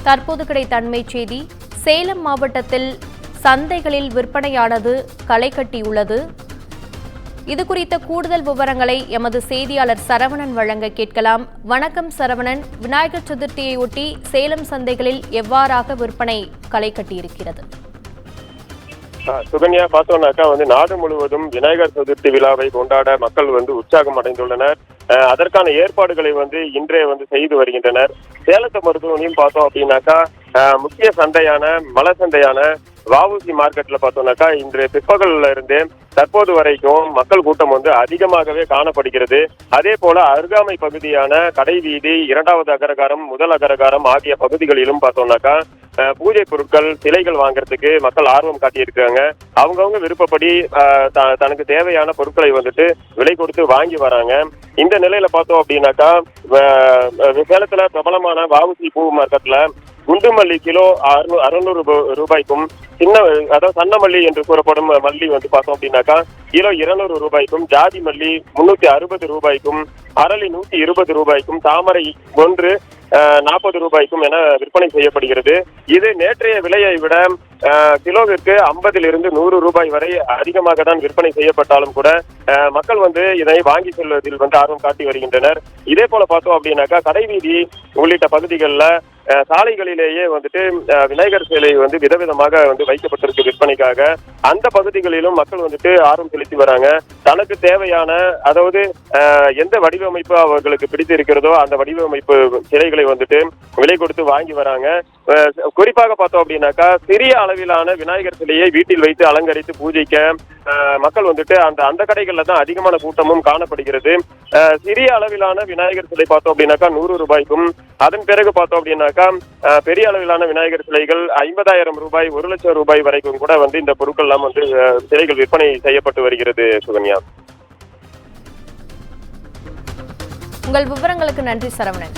தற்போது கிடைத்த அண்மை செய்தி. சேலம் மாவட்டத்தில் சந்தைகளில் விற்பனையானது களை கட்டியுள்ளது. இது குறித்த கூடுதல் விவரங்களை எமது செய்தியாளர் சரவணன் வழங்க கேட்கலாம். வணக்கம் சரவணன். விநாயகர் சதுர்த்தியையொட்டி சேலம் சந்தைகளில் எவ்வாறாக விற்பனை களை கட்டியிருக்கிறது? சுகன்யா, பார்த்தோம்னாக்கா நாடு முழுவதும் விநாயகர் சதுர்த்தி விழாவை கொண்டாட மக்கள் உற்சாகம் அடைந்துள்ளனர். அதற்கான ஏற்பாடுகளை இன்றே செய்து வருகின்றனர். சேலத்தை மருத்துவமனையும் பார்த்தோம் அப்படின்னாக்கா முக்கிய சந்தையான மலை சந்தையான வஉசி மார்க்கெட்ல பார்த்தோம்னாக்கா இன்று பிற்பகல்ல இருந்து தற்போது வரைக்கும் மக்கள் கூட்டம் அதிகமாகவே காணப்படுகிறது. அதே போல அருகாமை பகுதியான கடை வீதி, இரண்டாவது அகரகாரம், முதல் அகரகாரம் ஆகிய பகுதிகளிலும் பார்த்தோம்னாக்கா பூஜை பொருட்கள், சிலைகள் வாங்குறதுக்கு மக்கள் ஆர்வம் காட்டியிருக்காங்க. அவங்கவுங்க விருப்பப்படி தனக்கு தேவையான பொருட்களை விலை கொடுத்து வாங்கி வராங்க. இந்த நிலையில பார்த்தோம் அப்படின்னாக்கா சேலத்துல பிரபலமான வஉசி பூ மார்க்கெட்ல குண்டுமல்லி கிலோ 600 ரூபாய்க்கும், அதாவது சன்ன மல்லி என்று கூறப்படும் மல்லி பார்த்தோம் அப்படின்னாக்கா கிலோ 200 ரூபாய்க்கும், ஜாதி மல்லி 360 ரூபாய்க்கும், அரளி 120 ரூபாய்க்கும், தாமரை ஒன்று 40 ரூபாய்க்கும் என விற்பனை செய்யப்படுகிறது. இது நேற்றைய விலையை விட கிலோவிற்கு 50 100 ரூபாய் வரை அதிகமாக தான் விற்பனை செய்யப்பட்டாலும் கூட மக்கள் இதனை வாங்கி செல்வதில் ஆர்வம் காட்டி வருகின்றனர். இதே போல பார்த்தோம் அப்படின்னாக்கா கடைவீதி உள்ளிட்ட பகுதிகளில் சாலைகளிலேயே விநாயகர் சிலை விதவிதமாக வைக்கப்பட்டிருக்கு விற்பனைக்காக. அந்த பகுதிகளிலும் மக்கள் ஆர்வம் செலுத்தி வராங்க. தனக்கு தேவையான, அதாவது எந்த வடிவமைப்பு அவர்களுக்கு பிடித்து இருக்கிறதோ அந்த வடிவமைப்பு சிலைகளை விலை கொடுத்து வாங்கி வராங்க. குறிப்பாக பார்த்தோம் அப்படின்னாக்கா சிறிய அளவிலான விநாயகர் சிலையை வீட்டில் வைத்து அலங்கரித்து பூஜைக்க மக்கள் அந்த கடைகள்ல தான் அதிகமான கூட்டமும் காணப்படுகிறது. சிறிய அளவிலான விநாயகர் சிலை பார்த்தோம் அப்படின்னாக்கா 100 ரூபாய்க்கும், அதன் பிறகு பார்த்தோம் அப்படின்னாக்கா பெரிய அளவிலான விநாயகர் சிலைகள் 50,000 ரூபாய், 1 லட்சம் ரூபாய் வரைக்கும் கூட இந்த பொருட்கள் எல்லாம் சிலைகள் விற்பனை செய்யப்பட்டு வருகிறது. சுகன்யா, உங்கள் விவரங்களுக்கு நன்றி சரவணன்.